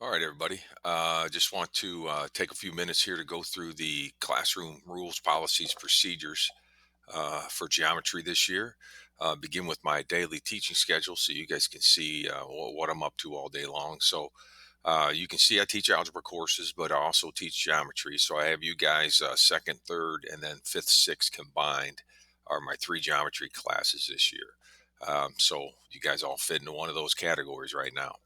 All right, everybody. Just want to take a few minutes here to go through the classroom rules, policies, procedures for geometry this year. Begin with my daily teaching schedule so you guys can see what I'm up to all day long. So you can see I teach algebra courses, but I also teach geometry. So I have you guys second, third, and then fifth, sixth combined are my three geometry classes this year. So you guys all fit into one of those categories right now.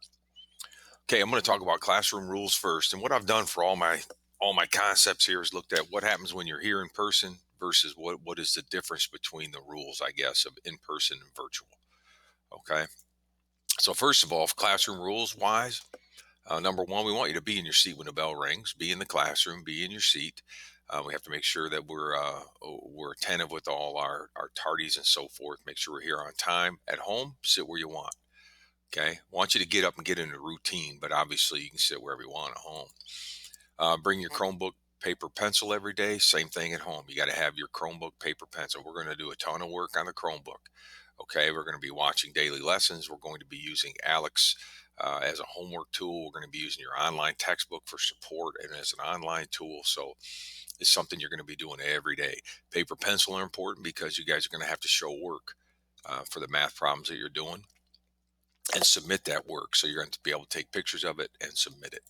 Okay, I'm going to talk about classroom rules first. And what I've done for all my concepts here is looked at what happens when you're here in person versus what is the difference between the rules, I guess, of in person and virtual. Okay. So first of all, classroom rules wise, number one, we want you to be in your seat when the bell rings. Be in the classroom. Be in your seat. We have to make sure that we're attentive with all our tardies and so forth. Make sure we're here on time. At home, sit where you want. Okay. I want you to get up and get in a routine, but obviously you can sit wherever you want at home. Bring your Chromebook, paper, pencil every day. Same thing at home. You got to have your Chromebook, paper, pencil. We're going to do a ton of work on the Chromebook. Okay. We're going to be watching daily lessons. We're going to be using Alex as a homework tool. We're going to be using your online textbook for support and as an online tool. So it's something you're going to be doing every day. Paper, pencil are important because you guys are going to have to show work for the math problems that you're doing and submit that work. So you're going to be able to take pictures of it and submit it.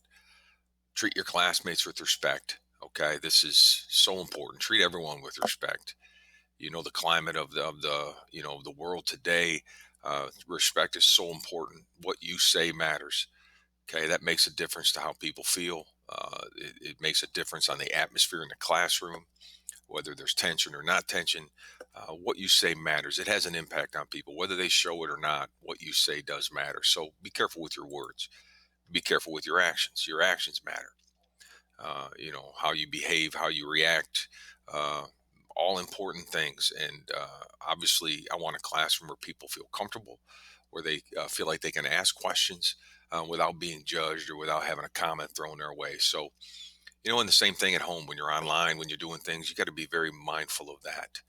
Treat your classmates with respect. Okay, this is so important. Treat everyone with respect. You know the climate of the world today. Respect is so important. What you say matters. Okay, that makes a difference to how people feel. It makes a difference on the atmosphere in the classroom, whether there's tension or not tension. What you say matters. It has an impact on people, whether they show it or not. What you say does matter. So be careful with your words. Be careful with your actions. Your actions matter. How you behave, how you react, uh, all important things. And obviously, I want a classroom where people feel comfortable, where they feel like they can ask questions without being judged or without having a comment thrown their way. So, and the same thing at home when you're online, when you're doing things, you got to be very mindful of that.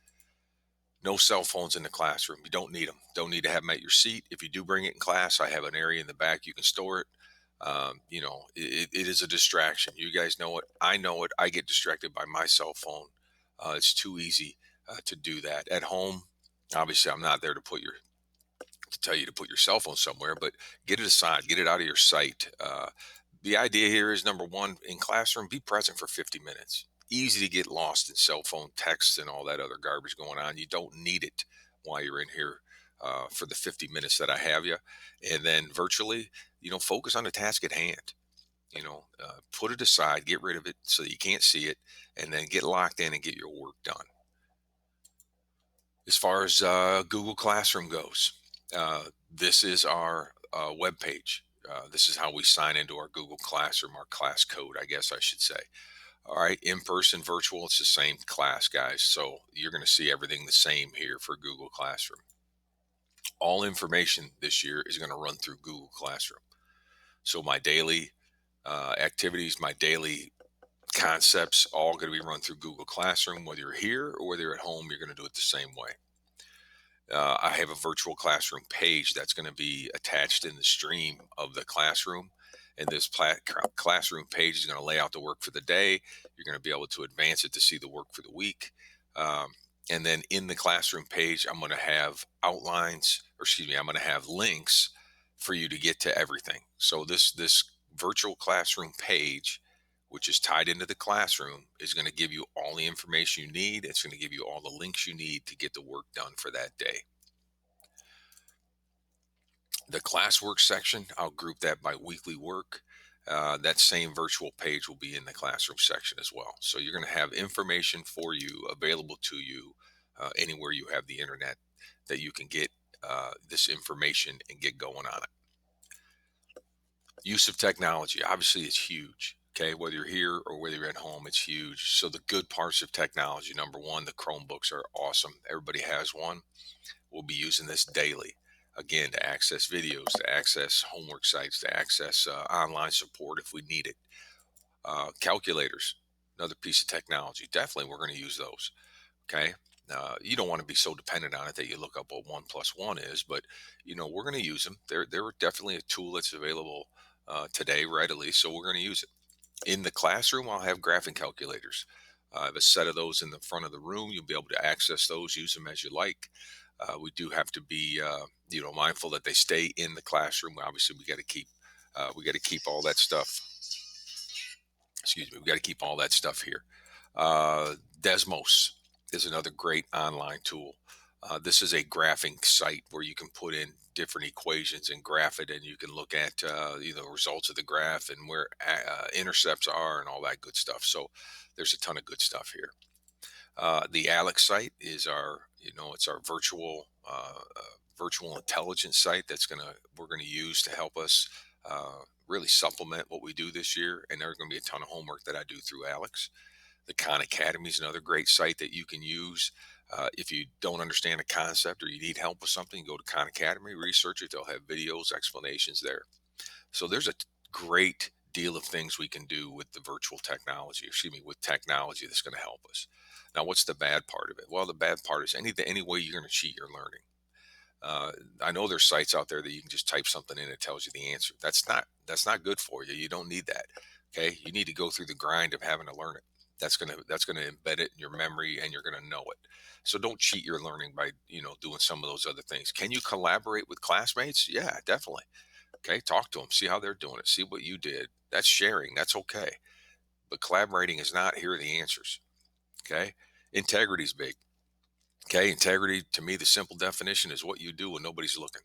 No cell phones in the classroom. You don't need them. Don't need to have them at your seat. If you do bring it in class, I have an area in the back you can store it. It is a distraction. You guys know it. I know it. I get distracted by my cell phone. It's too easy to do that at home. Obviously, I'm not there to tell you to put your cell phone somewhere, but get it aside, get it out of your sight. The idea here is number one in classroom, be present for 50 minutes. Easy to get lost in cell phone texts and all that other garbage going on. You don't need it while you're in here for the 50 minutes that I have you. And then virtually, focus on the task at hand. Put it aside, get rid of it so that you can't see it, and then get locked in and get your work done. As far as Google Classroom goes, this is our web page. This is how we sign into our Google Classroom, our class code, I guess I should say. All right, in person, virtual, it's the same class, guys. So you're going to see everything the same here for Google Classroom. All information this year is going to run through Google Classroom. So my daily activities, my daily concepts, all going to be run through Google Classroom. Whether you're here or whether you're at home, you're going to do it the same way. I have a virtual classroom page that's going to be attached in the stream of the classroom. And this classroom page is going to lay out the work for the day. You're going to be able to advance it to see the work for the week. And then in the classroom page, I'm going to have outlines, or excuse me, I'm going to have links for you to get to everything. So this virtual classroom page, which is tied into the classroom, is going to give you all the information you need. It's going to give you all the links you need to get the work done for that day. The classwork section, I'll group that by weekly work. That same virtual page will be in the classroom section as well. So you're going to have information for you available to you anywhere you have the internet that you can get this information and get going on it. Use of technology, obviously, it's huge. Okay, whether you're here or whether you're at home, it's huge. So the good parts of technology, number one, the Chromebooks are awesome. Everybody has one. We'll be using this daily, again, to access videos, to access homework sites, to access online support if we need it. Calculators, another piece of technology. Definitely, we're going to use those. Okay. You don't want to be so dependent on it that you look up what 1 + 1 is, but we're going to use them. They're definitely a tool that's available today readily, so we're going to use it. In the classroom, I'll have graphing calculators. I have a set of those in the front of the room. You'll be able to access those, use them as you like. We do have to be, mindful that they stay in the classroom. Obviously, we got to keep all that stuff. Excuse me. We got to keep all that stuff here. Desmos is another great online tool. This is a graphing site where you can put in different equations and graph it, and you can look at results of the graph and where intercepts are and all that good stuff. So there's a ton of good stuff here. The Alex site is it's our virtual intelligence site we're gonna use to help us really supplement what we do this year. And there's going to be a ton of homework that I do through Alex. The Khan Academy is another great site that you can use. If you don't understand a concept or you need help with something, go to Khan Academy, research it. They'll have videos, explanations there. So there's a great deal of things we can do with the virtual technology, excuse me, with technology that's going to help us. Now, what's the bad part of it? Well, the bad part is any way you're going to cheat your learning. Uh, I know there's sites out there that you can just type something in, it tells you the answer. That's not good for you. You don't need that. Okay, you need to go through the grind of having to learn it. That's gonna embed it in your memory, and you're gonna know it. So don't cheat your learning by doing some of those other things. Can you collaborate with classmates? Yeah, definitely. Okay, talk to them, see how they're doing it, see what you did. That's sharing. That's okay. But collaborating is not, here are the answers. Okay, integrity is big. Okay, integrity, to me, the simple definition is what you do when nobody's looking.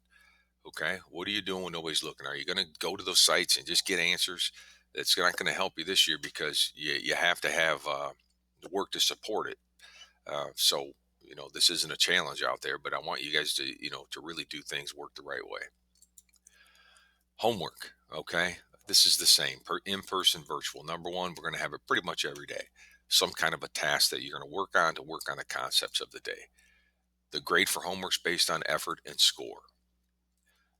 Okay, what are you doing when nobody's looking? Are you going to go to those sites and just get answers? That's not going to help you this year, because you have to have the work to support it. So this isn't a challenge out there, but I want you guys to to really do things, work the right way. Homework. Okay, this is the same, in person, virtual. Number one, we're going to have it pretty much every day. Some kind of a task that you're going to work on the concepts of the day. The grade for homework's based on effort and score.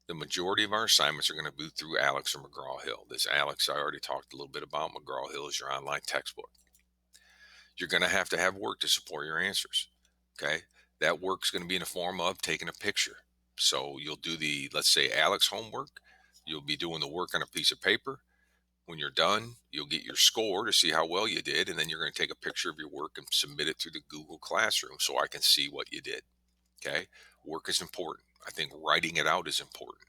The majority of our assignments are going to be through Alex or McGraw Hill. This Alex, I already talked a little bit about. McGraw Hill is your online textbook. You're going to have work to support your answers. Okay. That work's going to be in the form of taking a picture. So you'll do let's say, Alex homework. You'll be doing the work on a piece of paper. When you're done, you'll get your score to see how well you did. And then you're going to take a picture of your work and submit it through the Google Classroom so I can see what you did. Okay. Work is important. I think writing it out is important.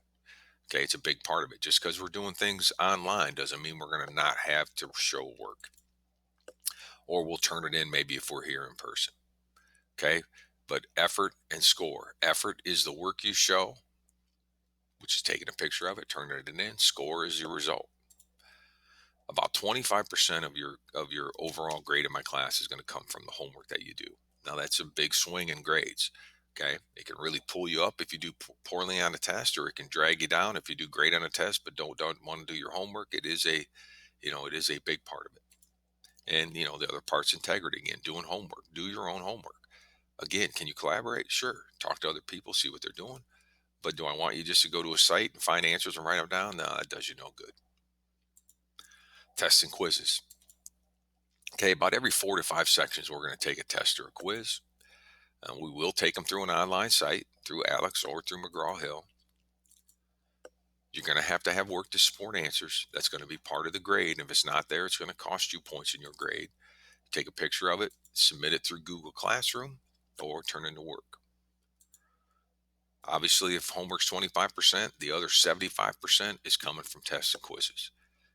Okay, it's a big part of it. Just because we're doing things online doesn't mean we're going to not have to show work, or we'll turn it in maybe if we're here in person. Okay, but effort and score. Effort is the work you show, which is taking a picture of it, turning it in. Score is your result. About 25% of your overall grade in my class is going to come from the homework that you do. Now that's a big swing in grades. Okay, it can really pull you up if you do poorly on a test, or it can drag you down if you do great on a test but don't want to do your homework. It is a big part of it. And the other part's integrity. Again, doing homework. Do your own homework. Again, can you collaborate? Sure. Talk to other people, see what they're doing. But do I want you just to go to a site and find answers and write them down? No, that does you no good. Tests and quizzes. Okay, about every 4 to 5 sections, we're going to take a test or a quiz. We will take them through an online site, through Alex or through McGraw Hill. You're going to have work to support answers. That's going to be part of the grade. And if it's not there, it's going to cost you points in your grade. Take a picture of it, submit it through Google Classroom, or turn into work. Obviously, if homework's 25%, the other 75% is coming from tests and quizzes.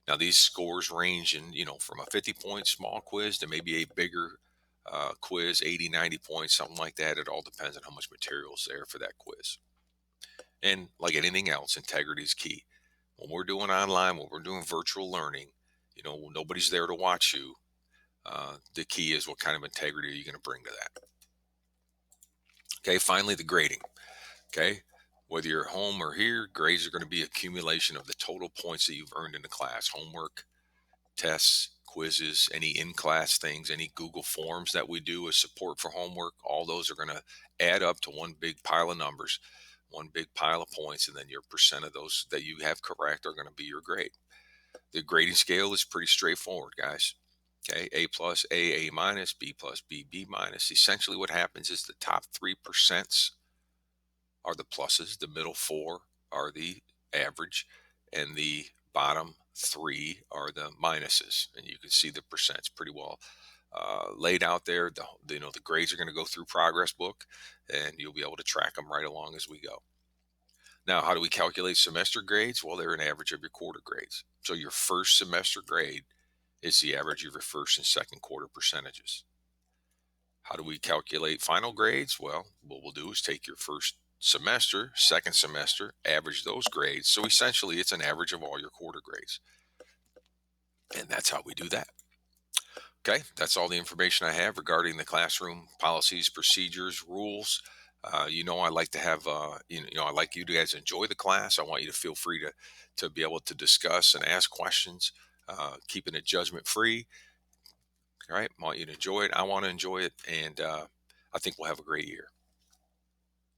Now, these scores range from a 50-point small quiz to maybe a bigger quiz, 80, 90 points, something like that. It all depends on how much material is there for that quiz. And like anything else, integrity is key. When we're doing online, when we're doing virtual learning, nobody's there to watch you. The key is, what kind of integrity are you going to bring to that? Okay, finally, the grading. Okay, whether you're home or here, grades are going to be accumulation of the total points that you've earned in the class. Homework, tests, quizzes, any in-class things, any Google Forms that we do as support for homework, all those are going to add up to one big pile of numbers, one big pile of points, and then your percent of those that you have correct are going to be your grade. The grading scale is pretty straightforward, guys. Okay, A plus, A minus, B plus, B minus. Essentially what happens is the top 3% are the pluses, the middle four are the average, and the bottom three are the minuses, and you can see the percents pretty well laid out there. The grades are going to go through Progress Book, and you'll be able to track them right along as we go. Now, how do we calculate semester grades? Well, they're an average of your quarter grades. So your first semester grade is the average of your first and second quarter percentages. How do we calculate final grades? Well, what we'll do is take your first semester, second semester, average those grades. So essentially, it's an average of all your quarter grades. And that's how we do that. Okay, that's all the information I have regarding the classroom policies, procedures, rules. I like to have, I like you to guys enjoy the class. I want you to feel free to be able to discuss and ask questions, keeping it judgment free. All right, I want you to enjoy it. I want to enjoy it, and I think we'll have a great year.